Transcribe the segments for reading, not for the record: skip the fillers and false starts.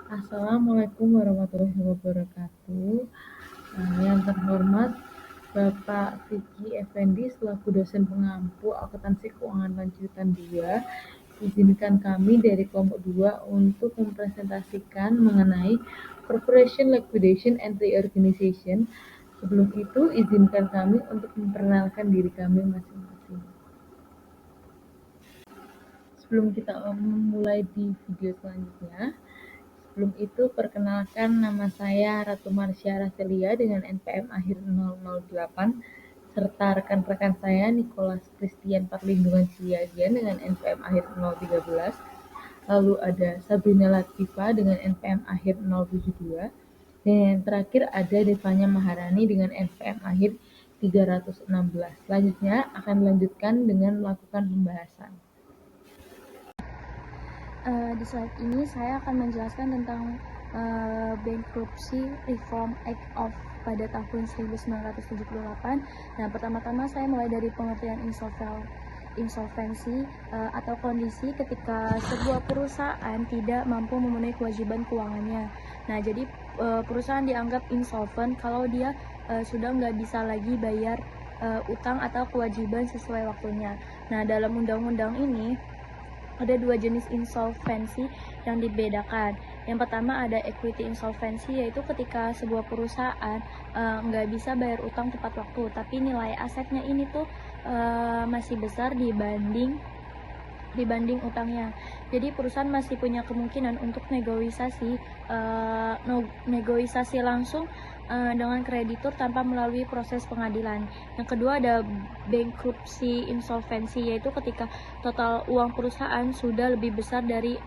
Assalamualaikum warahmatullahi wabarakatuh. Yang terhormat Bapak Vicky Effendi selaku dosen pengampu akuntansi keuangan lanjutan 2, izinkan kami dari kelompok 2 untuk mempresentasikan mengenai corporation liquidation and reorganization. Sebelum itu, izinkan kami untuk memperkenalkan diri kami masing-masing. Sebelum kita memulai di video selanjutnya, sebelum itu, perkenalkan nama saya Ratu Marsha Raselia dengan NPM akhir 008, serta rekan-rekan saya Nicholas Christian Parlindungan Siagian dengan NPM akhir 013, lalu ada Sabrina Latifa dengan NPM akhir 072, dan yang terakhir ada Devanya Maharani dengan NPM akhir 316. Selanjutnya akan dilanjutkan dengan melakukan pembahasan. Di slide ini saya akan menjelaskan tentang Bankruptcy Reform Act of pada tahun 1978. Nah, pertama-tama saya mulai dari pengertian insolvensi atau kondisi ketika sebuah perusahaan tidak mampu memenuhi kewajiban keuangannya. Nah, jadi perusahaan dianggap insolvent kalau dia sudah nggak bisa lagi bayar utang atau kewajiban sesuai waktunya. Nah, dalam undang-undang ini ada dua jenis insolvensi yang dibedakan. Yang pertama ada equity insolvensi, yaitu ketika sebuah perusahaan nggak bisa bayar utang tepat waktu, tapi nilai asetnya ini tuh masih besar dibanding utangnya. Jadi perusahaan masih punya kemungkinan untuk negosiasi langsung dengan kreditur tanpa melalui proses pengadilan. Yang kedua ada bankruptcy insolvency, yaitu ketika total uang perusahaan sudah lebih besar dari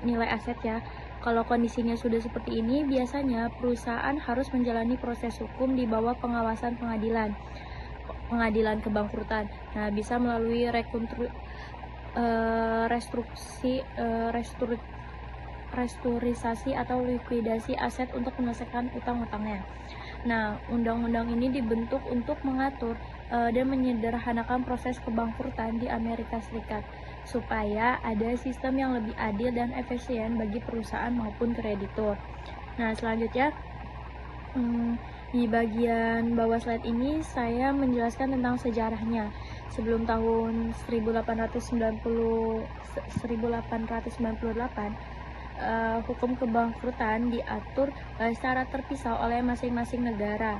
nilai aset ya. Kalau kondisinya sudah seperti ini, biasanya perusahaan harus menjalani proses hukum di bawah pengawasan pengadilan kebangkrutan. Nah, bisa melalui restrukturisasi atau likuidasi aset untuk menyelesaikan utang-utangnya. Nah, undang-undang ini dibentuk untuk mengatur dan menyederhanakan proses kebangkrutan di Amerika Serikat supaya ada sistem yang lebih adil dan efisien bagi perusahaan maupun kreditur. Nah, selanjutnya di bagian bawah slide ini saya menjelaskan tentang sejarahnya. Sebelum tahun 1898, hukum kebangkrutan diatur secara terpisah oleh masing-masing negara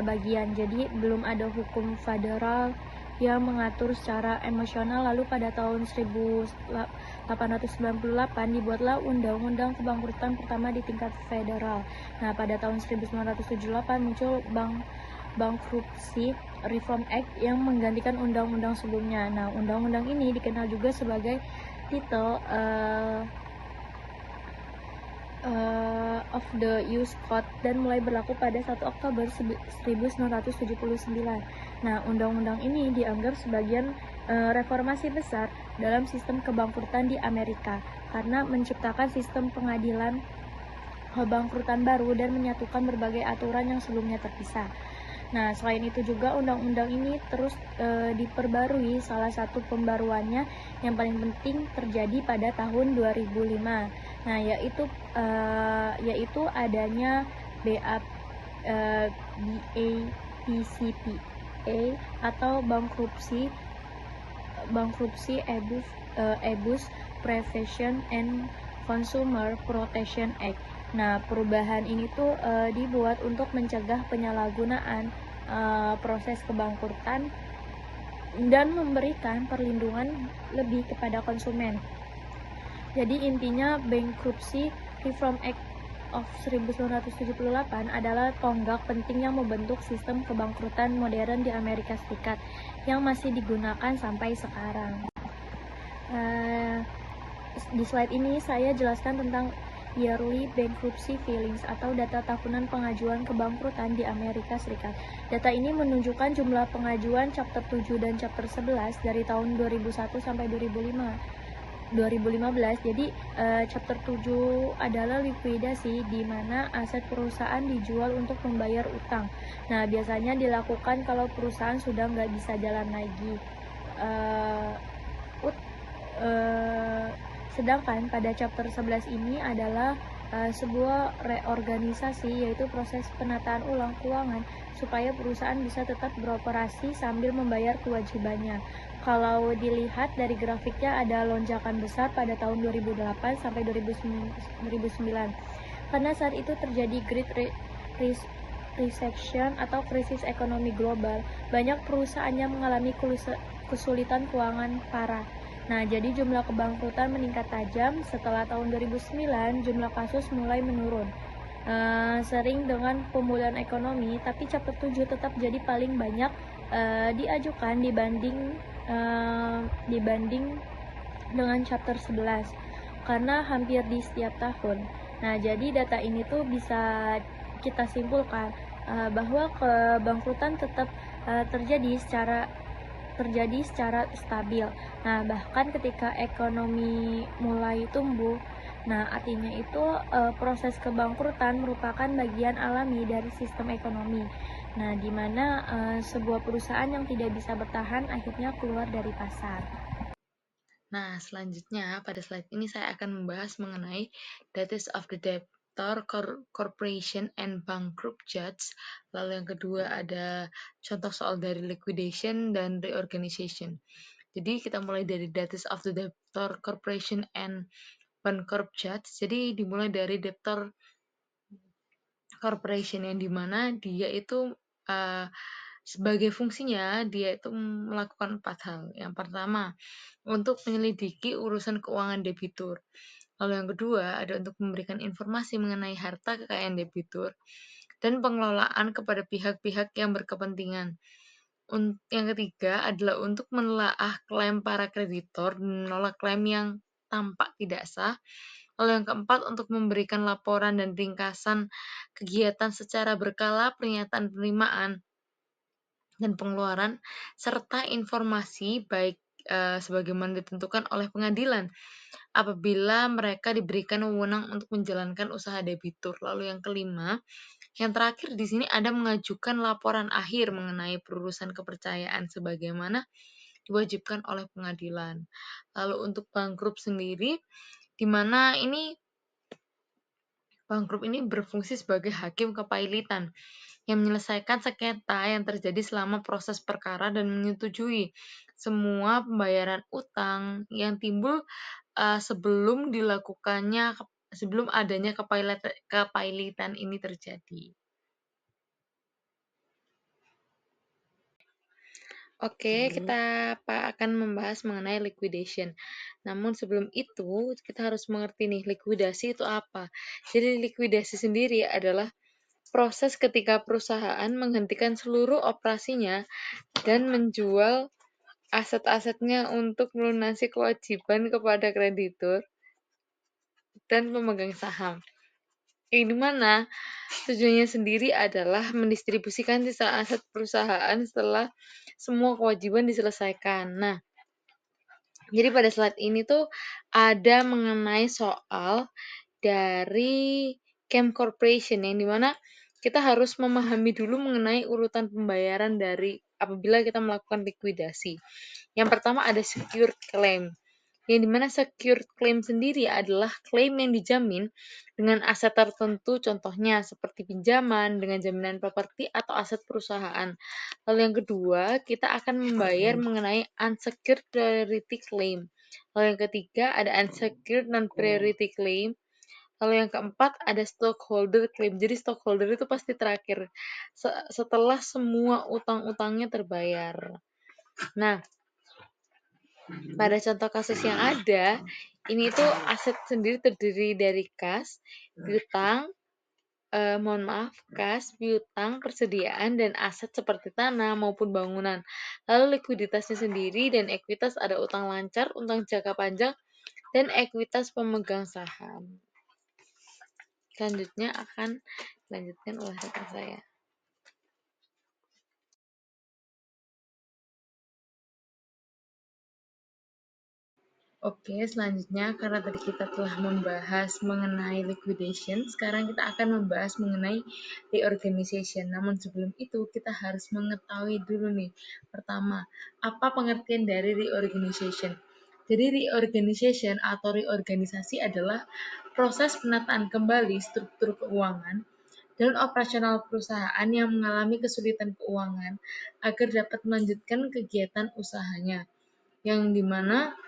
bagian. Jadi belum ada hukum federal yang mengatur secara emosional. Lalu pada tahun 1898 dibuatlah Undang-Undang Kebangkrutan pertama di tingkat federal. Nah, pada tahun 1978 muncul Bankruptcy Reform Act yang menggantikan undang-undang sebelumnya. Nah, undang-undang ini dikenal juga sebagai title of the Use Code dan mulai berlaku pada 1 Oktober 1979. Nah, undang-undang ini dianggap sebagian reformasi besar dalam sistem kebangkrutan di Amerika karena menciptakan sistem pengadilan kebangkrutan baru dan menyatukan berbagai aturan yang sebelumnya terpisah. Nah, selain itu juga undang-undang ini terus diperbarui. Salah satu pembaruannya yang paling penting terjadi pada tahun 2005. Nah, yaitu adanya BAPCPA atau Bankruptcy Abuse Prevention and Consumer Protection Act. Nah, perubahan ini tuh dibuat untuk mencegah penyalahgunaan proses kebangkrutan dan memberikan perlindungan lebih kepada konsumen. Jadi intinya Bankruptcy Reform Act of 1978 adalah tonggak penting yang membentuk sistem kebangkrutan modern di Amerika Serikat yang masih digunakan sampai sekarang. Di slide ini saya jelaskan tentang Yearly Bankruptcy Filings atau data tahunan pengajuan kebangkrutan di Amerika Serikat. Data ini menunjukkan jumlah pengajuan Chapter 7 dan Chapter 11 dari tahun 2001 sampai 2015. Jadi Chapter 7 adalah likuidasi di mana aset perusahaan dijual untuk membayar utang. Nah, biasanya dilakukan kalau perusahaan sudah nggak bisa jalan lagi. Sedangkan pada chapter 11 ini adalah sebuah reorganisasi, yaitu proses penataan ulang keuangan supaya perusahaan bisa tetap beroperasi sambil membayar kewajibannya. Kalau dilihat dari grafiknya ada lonjakan besar pada tahun 2008 sampai 2009 karena saat itu terjadi Great Recession atau krisis ekonomi global. Banyak perusahaan yang mengalami kesulitan keuangan parah. Nah, jadi jumlah kebangkrutan meningkat tajam. Setelah tahun 2009, jumlah kasus mulai menurun. Sering dengan pemulihan ekonomi, tapi chapter 7 tetap jadi paling banyak diajukan dibanding dengan chapter 11 karena hampir di setiap tahun. Nah, jadi data ini tuh bisa kita simpulkan bahwa kebangkrutan tetap terjadi secara stabil. Nah, bahkan ketika ekonomi mulai tumbuh, nah artinya itu proses kebangkrutan merupakan bagian alami dari sistem ekonomi. Nah, di mana sebuah perusahaan yang tidak bisa bertahan akhirnya keluar dari pasar. Nah, selanjutnya pada slide ini saya akan membahas mengenai Status of the Debtor, Corporation, and Bankrupt Judge. Lalu yang kedua ada contoh soal dari liquidation dan reorganization. Jadi kita mulai dari Status of the Debtor, Corporation, and Bankrupt Judge. Jadi dimulai dari debtor corporation yang dimana dia itu sebagai fungsinya dia itu melakukan 4 hal. Yang pertama, untuk menyelidiki urusan keuangan debitur. Lalu yang kedua, ada untuk memberikan informasi mengenai harta kekayaan debitur dan pengelolaan kepada pihak-pihak yang berkepentingan. Yang ketiga adalah untuk menelaah klaim para kreditor dan menolak klaim yang tampak tidak sah. Lalu yang keempat, untuk memberikan laporan dan ringkasan kegiatan secara berkala, pernyataan penerimaan dan pengeluaran, serta informasi baik sebagaimana ditentukan oleh pengadilan apabila mereka diberikan wewenang untuk menjalankan usaha debitur. Lalu yang kelima, yang terakhir di sini ada mengajukan laporan akhir mengenai perurusan kepercayaan sebagaimana diwajibkan oleh pengadilan. Lalu untuk bankrupt sendiri, di mana ini bankrupt ini berfungsi sebagai hakim kepailitan yang menyelesaikan sengketa yang terjadi selama proses perkara dan menyetujui semua pembayaran utang yang timbul sebelum adanya kepailitan ini terjadi. Oke, kita akan membahas mengenai liquidation. Namun sebelum itu, kita harus mengerti nih, likuidasi itu apa. Jadi likuidasi sendiri adalah proses ketika perusahaan menghentikan seluruh operasinya dan menjual aset-asetnya untuk melunasi kewajiban kepada kreditur dan pemegang saham. Yang dimana tujuannya sendiri adalah mendistribusikan sisa aset perusahaan setelah semua kewajiban diselesaikan. Nah, jadi pada slide ini tuh ada mengenai soal dari Camp Corporation yang dimana kita harus memahami dulu mengenai urutan pembayaran dari apabila kita melakukan likuidasi. Yang pertama ada secured claim, yang dimana secured claim sendiri adalah klaim yang dijamin dengan aset tertentu, contohnya seperti pinjaman dengan jaminan properti atau aset perusahaan. Lalu yang kedua, kita akan membayar mengenai unsecured priority claim. Lalu yang ketiga ada unsecured non-priority claim. Lalu yang keempat ada stockholder claim. Jadi stockholder itu pasti terakhir setelah semua utang-utangnya terbayar. Nah, pada contoh kasus yang ada, ini tuh aset sendiri terdiri dari kas, piutang, kas, piutang, persediaan, dan aset seperti tanah maupun bangunan. Lalu likuiditasnya sendiri dan ekuitas ada utang lancar, utang jangka panjang, dan ekuitas pemegang saham. Selanjutnya akan dilanjutkan oleh rekan saya. Oke, selanjutnya karena tadi kita telah membahas mengenai liquidation, sekarang kita akan membahas mengenai reorganization. Namun sebelum itu kita harus mengetahui dulu nih, pertama, apa pengertian dari reorganization? Jadi reorganization atau reorganisasi adalah proses penataan kembali struktur keuangan dan operasional perusahaan yang mengalami kesulitan keuangan agar dapat melanjutkan kegiatan usahanya, yang dimana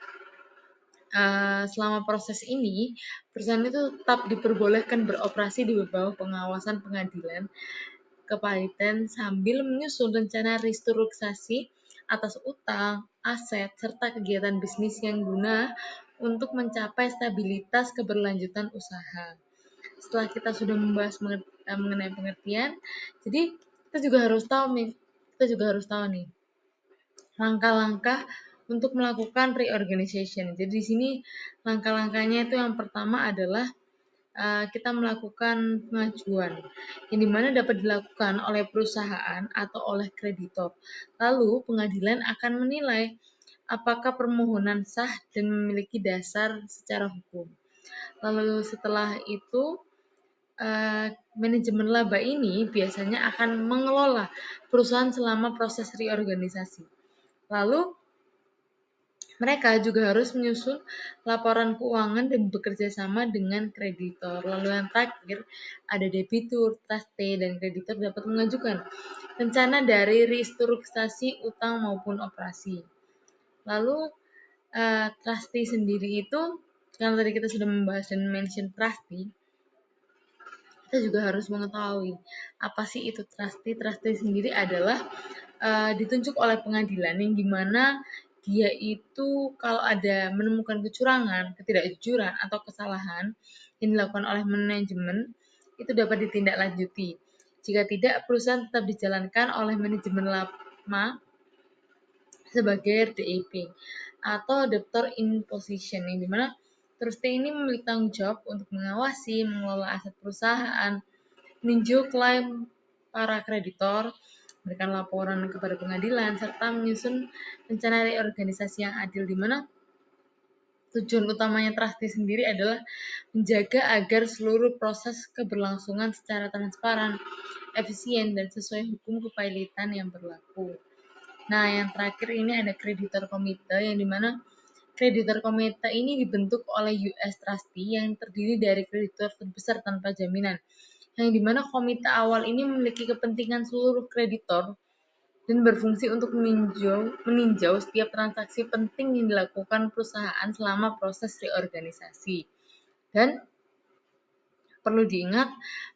selama proses ini perusahaan itu tetap diperbolehkan beroperasi di bawah pengawasan pengadilan kepahitan sambil menyusun rencana restrukturisasi atas utang, aset, serta kegiatan bisnis yang guna untuk mencapai stabilitas keberlanjutan usaha. Setelah kita sudah membahas mengenai pengertian, jadi kita juga harus tahu nih langkah-langkah untuk melakukan reorganization. Jadi di sini langkah-langkahnya itu yang pertama adalah kita melakukan pengajuan, yang dimana dapat dilakukan oleh perusahaan atau oleh kreditor. Lalu pengadilan akan menilai apakah permohonan sah dan memiliki dasar secara hukum. Lalu setelah itu manajemen laba ini biasanya akan mengelola perusahaan selama proses reorganisasi. Lalu mereka juga harus menyusun laporan keuangan dan bekerja sama dengan kreditor. Lalu yang terakhir ada debitur, trustee, dan kreditor dapat mengajukan rencana dari restrukturisasi utang maupun operasi. Lalu trustee sendiri itu, karena tadi kita sudah membahas dan mention trustee, kita juga harus mengetahui apa sih itu trustee. Trustee sendiri adalah ditunjuk oleh pengadilan, yang dimana dia itu kalau ada menemukan kecurangan, ketidakjujuran, atau kesalahan yang dilakukan oleh manajemen, itu dapat ditindaklanjuti. Jika tidak, perusahaan tetap dijalankan oleh manajemen lama sebagai DIP atau debtor in possession, yang dimana trustee ini memiliki tanggung jawab untuk mengawasi, mengelola aset perusahaan, meninjau klaim para kreditor, memberikan laporan kepada pengadilan, serta menyusun rencana reorganisasi yang adil, di mana tujuan utamanya trustee sendiri adalah menjaga agar seluruh proses keberlangsungan secara transparan, efisien, dan sesuai hukum kepailitan yang berlaku. Nah, yang terakhir ini ada kreditor komite, yang dimana kreditor komite ini dibentuk oleh US Trustee yang terdiri dari kreditor terbesar tanpa jaminan, yang dimana komite awal ini memiliki kepentingan seluruh kreditor dan berfungsi untuk meninjau setiap transaksi penting yang dilakukan perusahaan selama proses reorganisasi. Dan perlu diingat,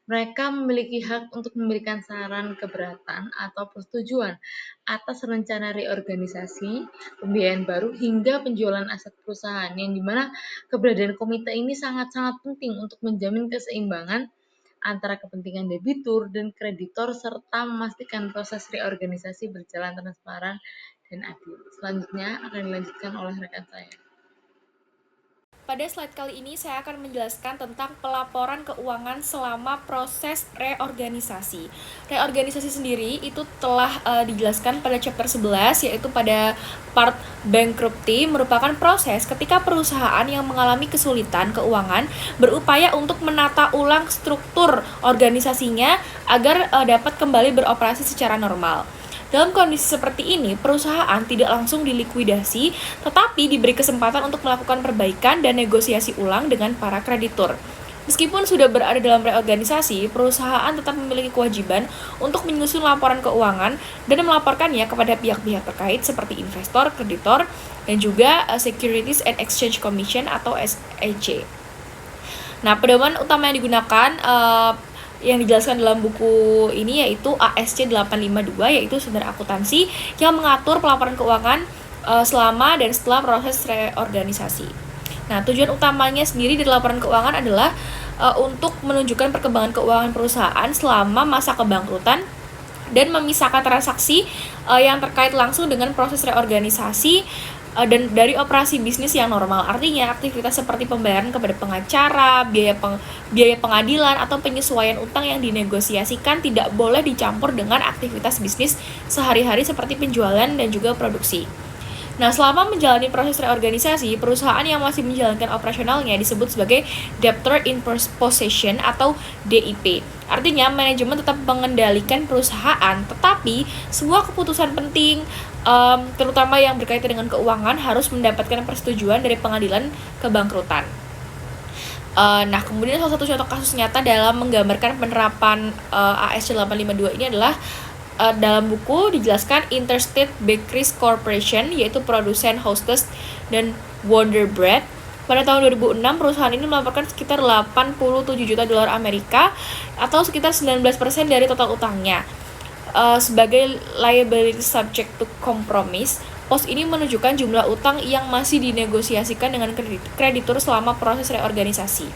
mereka memiliki hak untuk memberikan saran keberatan atau persetujuan atas rencana reorganisasi, pembiayaan baru, hingga penjualan aset perusahaan, yang dimana keberadaan komite ini sangat-sangat penting untuk menjamin keseimbangan antara kepentingan debitur dan kreditor, serta memastikan proses reorganisasi berjalan transparan dan adil. Selanjutnya akan dilanjutkan oleh rekan saya. Pada slide kali ini saya akan menjelaskan tentang pelaporan keuangan selama proses reorganisasi. Reorganisasi sendiri itu telah dijelaskan pada chapter 11, yaitu pada part bankruptcy, merupakan proses ketika perusahaan yang mengalami kesulitan keuangan berupaya untuk menata ulang struktur organisasinya agar dapat kembali beroperasi secara normal. Dalam kondisi seperti ini, perusahaan tidak langsung dilikuidasi, tetapi diberi kesempatan untuk melakukan perbaikan dan negosiasi ulang dengan para kreditur. Meskipun sudah berada dalam reorganisasi, perusahaan tetap memiliki kewajiban untuk menyusun laporan keuangan dan melaporkannya kepada pihak-pihak terkait seperti investor, kreditor, dan juga Securities and Exchange Commission atau SEC. Nah, pedoman utama yang digunakan yang dijelaskan dalam buku ini yaitu ASC 852, yaitu standar akuntansi yang mengatur pelaporan keuangan selama dan setelah proses reorganisasi. Nah, tujuan utamanya sendiri dari laporan keuangan adalah untuk menunjukkan perkembangan keuangan perusahaan selama masa kebangkrutan dan memisahkan transaksi yang terkait langsung dengan proses reorganisasi dan dari operasi bisnis yang normal. Artinya aktivitas seperti pembayaran kepada pengacara, biaya pengadilan, atau penyesuaian utang yang dinegosiasikan tidak boleh dicampur dengan aktivitas bisnis sehari-hari seperti penjualan dan juga produksi. Nah, selama menjalani proses reorganisasi, perusahaan yang masih menjalankan operasionalnya disebut sebagai debtor in possession atau DIP. Artinya, manajemen tetap mengendalikan perusahaan, tetapi sebuah keputusan penting, terutama yang berkaitan dengan keuangan, harus mendapatkan persetujuan dari pengadilan kebangkrutan. Nah, kemudian salah satu contoh kasus nyata dalam menggambarkan penerapan AS 852 ini adalah dalam buku dijelaskan Interstate Bakeries Corporation, yaitu produsen Hostess dan Wonder Bread. Pada tahun 2006, perusahaan ini melaporkan sekitar 87 juta dolar Amerika atau sekitar 19% dari total utangnya. Sebagai liability subject to compromise, pos ini menunjukkan jumlah utang yang masih dinegosiasikan dengan kreditur selama proses reorganisasi.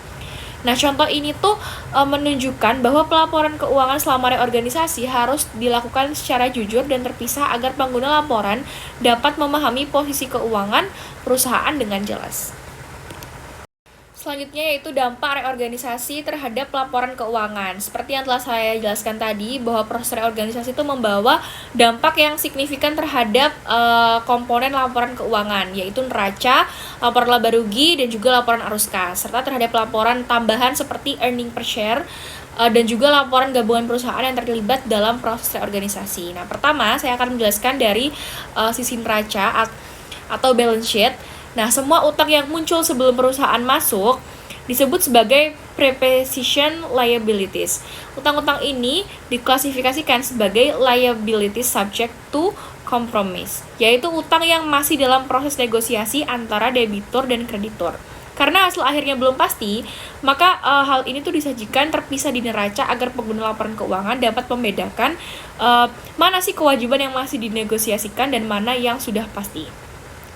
Nah, contoh ini tuh menunjukkan bahwa pelaporan keuangan selama reorganisasi harus dilakukan secara jujur dan terpisah agar pengguna laporan dapat memahami posisi keuangan perusahaan dengan jelas. Selanjutnya yaitu dampak reorganisasi terhadap laporan keuangan. Seperti yang telah saya jelaskan tadi, bahwa proses reorganisasi itu membawa dampak yang signifikan terhadap komponen laporan keuangan, yaitu neraca, laporan laba rugi, dan juga laporan arus kas, serta terhadap laporan tambahan seperti earning per share, dan juga laporan gabungan perusahaan yang terlibat dalam proses reorganisasi. Nah, pertama saya akan menjelaskan dari sisi neraca atau balance sheet. Nah, semua utang yang muncul sebelum perusahaan masuk disebut sebagai preposition liabilities. Utang-utang ini diklasifikasikan sebagai liabilities subject to compromise, yaitu utang yang masih dalam proses negosiasi antara debitur dan kreditur. Karena hasil akhirnya belum pasti, maka hal ini tuh disajikan terpisah di neraca agar pengguna laporan keuangan dapat membedakan mana sih kewajiban yang masih dinegosiasikan dan mana yang sudah pasti.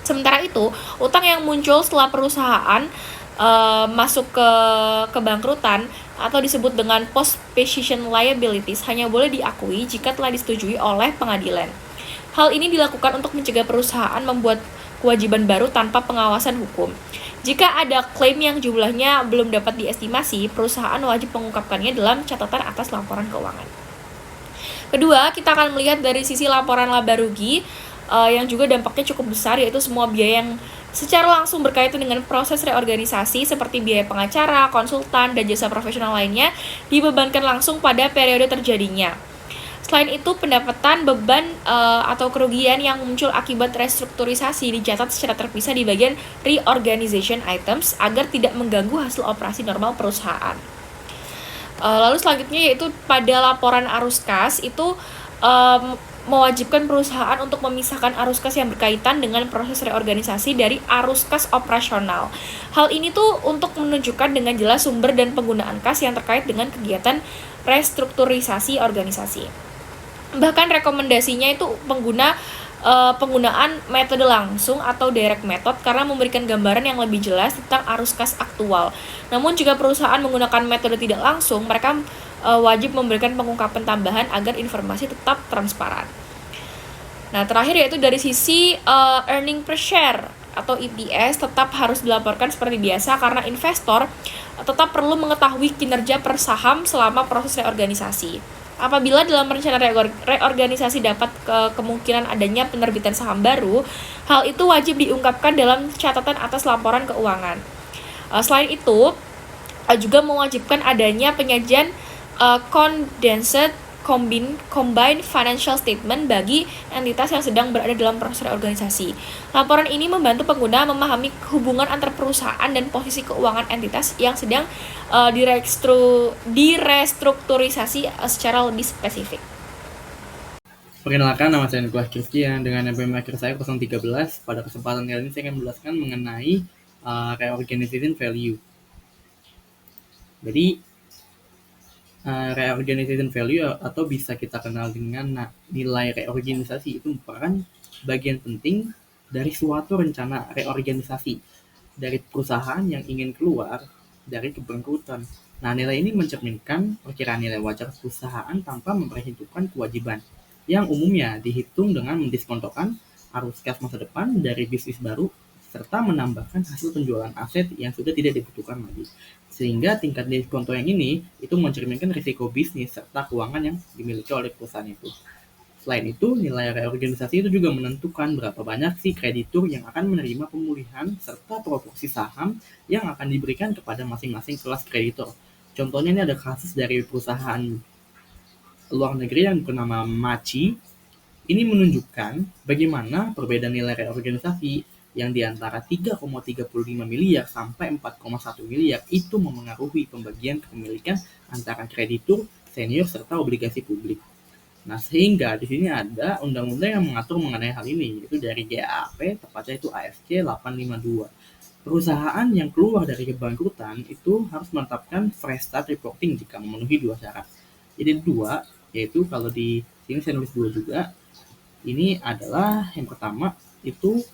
Sementara itu, utang yang muncul setelah perusahaan masuk ke kebangkrutan atau disebut dengan post-position liabilities hanya boleh diakui jika telah disetujui oleh pengadilan. Hal ini dilakukan untuk mencegah perusahaan membuat kewajiban baru tanpa pengawasan hukum. Jika ada klaim yang jumlahnya belum dapat diestimasi, perusahaan wajib mengungkapkannya dalam catatan atas laporan keuangan. Kedua, kita akan melihat dari sisi laporan laba rugi yang juga dampaknya cukup besar, yaitu semua biaya yang secara langsung berkaitan dengan proses reorganisasi seperti biaya pengacara, konsultan, dan jasa profesional lainnya dibebankan langsung pada periode terjadinya. Selain itu, pendapatan, beban, atau kerugian yang muncul akibat restrukturisasi dicatat secara terpisah di bagian reorganization items agar tidak mengganggu hasil operasi normal perusahaan. Lalu selanjutnya yaitu pada laporan arus kas itu mewajibkan perusahaan untuk memisahkan arus kas yang berkaitan dengan proses reorganisasi dari arus kas operasional. Hal ini tuh untuk menunjukkan dengan jelas sumber dan penggunaan kas yang terkait dengan kegiatan restrukturisasi organisasi. Bahkan rekomendasinya itu penggunaan metode langsung atau direct method karena memberikan gambaran yang lebih jelas tentang arus kas aktual. Namun jika perusahaan menggunakan metode tidak langsung, mereka wajib memberikan pengungkapan tambahan agar informasi tetap transparan. Nah, terakhir yaitu dari sisi earning per share atau EPS tetap harus dilaporkan seperti biasa karena investor tetap perlu mengetahui kinerja per saham selama proses reorganisasi. Apabila dalam rencana reorganisasi dapat kemungkinan adanya penerbitan saham baru, hal itu wajib diungkapkan dalam catatan atas laporan keuangan. Selain itu, juga mewajibkan adanya penyajian condensed combined financial statement bagi entitas yang sedang berada dalam proses reorganisasi. Laporan ini membantu pengguna memahami hubungan antar perusahaan dan posisi keuangan entitas yang sedang direstrukturisasi secara lebih spesifik. Perkenalkan, nama saya Nicholas Christian dengan NPM akhir saya 013. Pada kesempatan kali ini saya akan menjelaskan mengenai reorganization value. Jadi reorganization value atau bisa kita kenal dengan nilai reorganisasi itu merupakan bagian penting dari suatu rencana reorganisasi dari perusahaan yang ingin keluar dari kebangkrutan. Nah, nilai ini mencerminkan perkiraan nilai wajar perusahaan tanpa memperhitungkan kewajiban yang umumnya dihitung dengan mendiskontokan arus kas masa depan dari bisnis baru serta menambahkan hasil penjualan aset yang sudah tidak dibutuhkan lagi. Sehingga tingkat diskonto yang ini itu mencerminkan risiko bisnis serta keuangan yang dimiliki oleh perusahaan itu. Selain itu, nilai reorganisasi itu juga menentukan berapa banyak si kreditur yang akan menerima pemulihan serta proporsi saham yang akan diberikan kepada masing-masing kelas kreditur. Contohnya ini ada kasus dari perusahaan luar negeri yang bernama Maci. Ini menunjukkan bagaimana perbedaan nilai reorganisasi yang di antara 3,35 miliar sampai 4,1 miliar itu memengaruhi pembagian kepemilikan antara kreditur, senior, serta obligasi publik. Nah, sehingga di sini ada undang-undang yang mengatur mengenai hal ini, yaitu dari GAAP, tepatnya itu ASC 852. Perusahaan yang keluar dari kebangkrutan itu harus menetapkan fresh start reporting jika memenuhi dua syarat. Jadi dua, yaitu kalau di sini saya nulis dua juga. Ini adalah yang pertama itu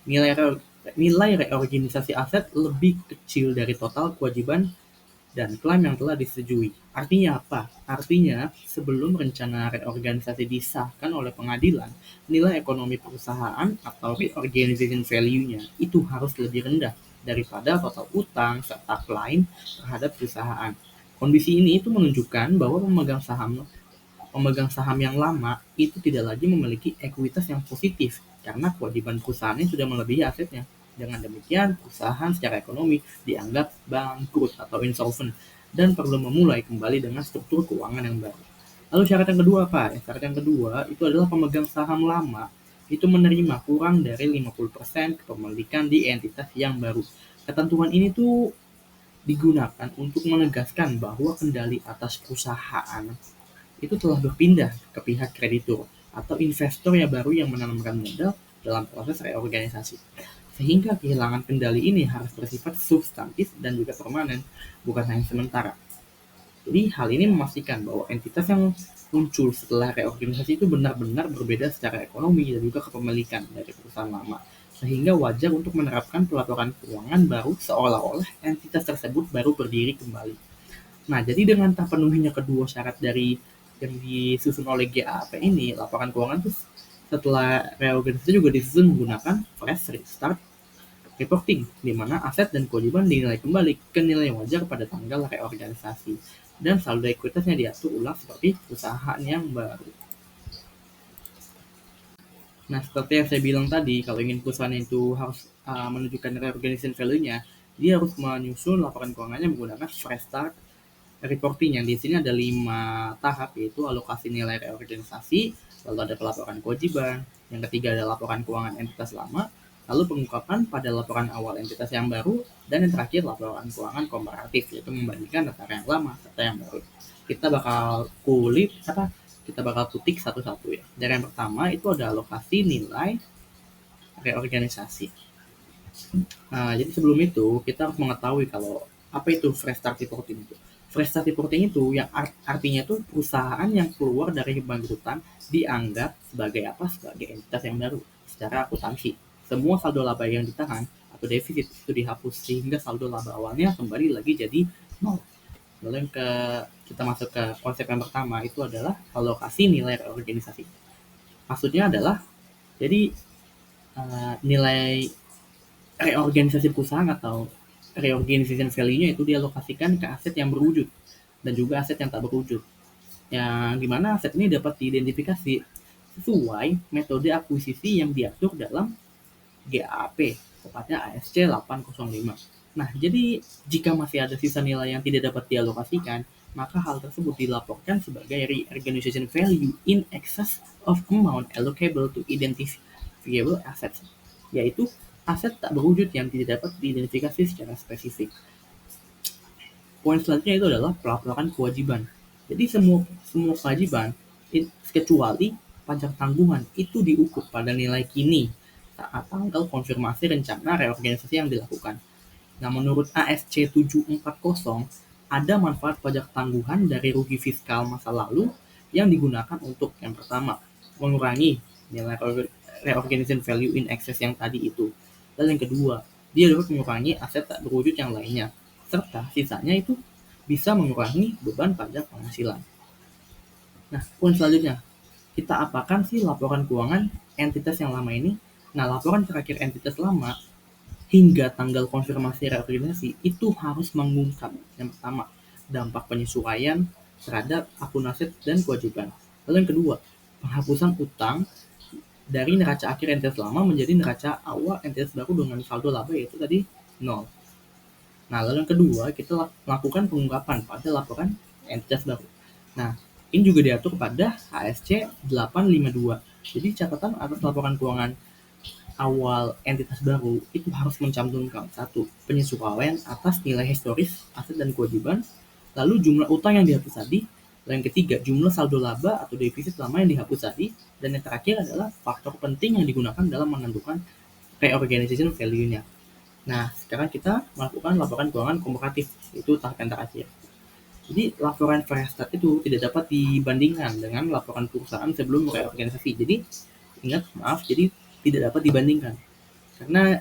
nilai reorganisasi aset lebih kecil dari total kewajiban dan klaim yang telah disetujui. Artinya apa? Artinya sebelum rencana reorganisasi disahkan oleh pengadilan, nilai ekonomi perusahaan atau reorganization value-nya itu harus lebih rendah daripada total utang serta klaim terhadap perusahaan. Kondisi ini itu menunjukkan bahwa pemegang saham yang lama itu tidak lagi memiliki ekuitas yang positif karena kewajiban perusahaannya sudah melebihi asetnya. Dengan demikian, perusahaan secara ekonomi dianggap bangkrut atau insolvent dan perlu memulai kembali dengan struktur keuangan yang baru. Lalu syarat yang kedua apa? Syarat yang kedua itu adalah pemegang saham lama itu menerima kurang dari 50% kepemilikan di entitas yang baru. Ketentuan ini tuh digunakan untuk menegaskan bahwa kendali atas perusahaan itu telah berpindah ke pihak kreditur atau investor yang baru yang menanamkan modal dalam proses reorganisasi. Sehingga kehilangan kendali ini harus bersifat substantif dan juga permanen, bukan hanya sementara. Jadi hal ini memastikan bahwa entitas yang muncul setelah reorganisasi itu benar-benar berbeda secara ekonomi dan juga kepemilikan dari perusahaan lama. Sehingga wajar untuk menerapkan pelaporan keuangan baru seolah-olah entitas tersebut baru berdiri kembali. Nah, jadi dengan terpenuhinya kedua syarat dari yang disusun oleh GAP ini, laporan keuangan itu setelah reorganisasi juga disusun menggunakan fresh restart reporting, di mana aset dan kewajiban dinilai kembali ke nilai yang wajar pada tanggal reorganisasi, dan saldo ekuitasnya diatur ulang seperti perusahaan yang baru. Nah, seperti yang saya bilang tadi, kalau ingin perusahaan itu harus menunjukkan reorganization value-nya, dia harus menyusun laporan keuangannya menggunakan fresh start reporting, yang di sini ada 5 tahap, yaitu alokasi nilai reorganisasi, lalu ada pelaporan kewajiban, yang ketiga ada laporan keuangan entitas lama, lalu pengungkapan pada laporan awal entitas yang baru, dan yang terakhir laporan keuangan komparatif, yaitu membandingkan data yang lama serta yang baru. Kita bakal kutik satu-satu ya. Dari yang pertama itu ada alokasi nilai reorganisasi. Nah, jadi sebelum itu kita harus mengetahui kalau apa itu fresh start reporting itu. Fresh start reporting itu yang artinya itu perusahaan yang keluar dari kebangkrutan dianggap sebagai apa? Sebagai entitas yang baru secara akuntansi. Semua saldo laba yang ditahan atau defisit itu dihapus sehingga saldo laba awalnya kembali lagi jadi nol. Lalu kita masuk ke konsep yang pertama itu adalah alokasi nilai reorganisasi. Maksudnya adalah jadi nilai reorganisasi perusahaan atau reorganization value-nya itu dialokasikan ke aset yang berwujud dan juga aset yang tak berwujud. Yang dimana aset ini dapat diidentifikasi sesuai metode akuisisi yang diatur dalam GAP, tepatnya ASC 805. Nah, jadi jika masih ada sisa nilai yang tidak dapat dialokasikan, maka hal tersebut dilaporkan sebagai reorganization value in excess of amount allocable to identifiable assets, yaitu aset tak berwujud yang tidak dapat diidentifikasi secara spesifik. Poin selanjutnya itu adalah pelaporan kewajiban. Jadi semua kewajiban kecuali pajak tanggungan itu diukur pada nilai kini saat tanggal konfirmasi rencana reorganisasi yang dilakukan. Nah, menurut ASC 740 ada manfaat pajak tanggungan dari rugi fiskal masa lalu yang digunakan untuk yang pertama mengurangi nilai reorganization value in excess yang tadi itu. Dan yang kedua, dia dapat mengurangi aset tak berwujud yang lainnya, serta sisanya itu bisa mengurangi beban pajak penghasilan. Nah, poin selanjutnya, kita apakan sih laporan keuangan entitas yang lama ini? Nah, laporan terakhir entitas lama hingga tanggal konfirmasi reorganisasi itu harus mengungkap yang pertama, dampak penyesuaian terhadap akun aset dan kewajiban. Lalu yang kedua, penghapusan utang dari neraca akhir entitas lama menjadi neraca awal entitas baru dengan saldo laba yaitu tadi 0. Nah, lalu yang kedua, kita melakukan pengungkapan pada laporan entitas baru. Nah, ini juga diatur pada ASC 852. Jadi catatan atas laporan keuangan awal entitas baru itu harus mencantumkan satu penyesuaian atas nilai historis aset dan kewajiban, lalu jumlah utang yang dihapus tadi, dan yang ketiga jumlah saldo laba atau defisit lama yang dihapus tadi, dan yang terakhir adalah faktor penting yang digunakan dalam menentukan reorganization value-nya. Nah, sekarang kita melakukan laporan keuangan komparatif, itu tahap yang terakhir. Jadi laporan fresh start itu tidak dapat dibandingkan dengan laporan perusahaan sebelum reorganisasi. Jadi ingat, maaf, jadi tidak dapat dibandingkan. Karena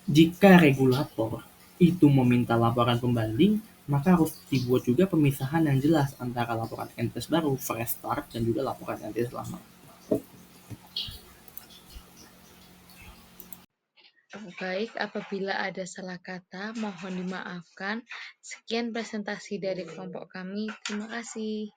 jika regulator itu meminta laporan pembanding, maka harus dibuat juga pemisahan yang jelas antara laporan entitas baru, fresh start, dan juga laporan entitas lama. Baik, apabila ada salah kata, mohon dimaafkan. Sekian presentasi dari kelompok kami. Terima kasih.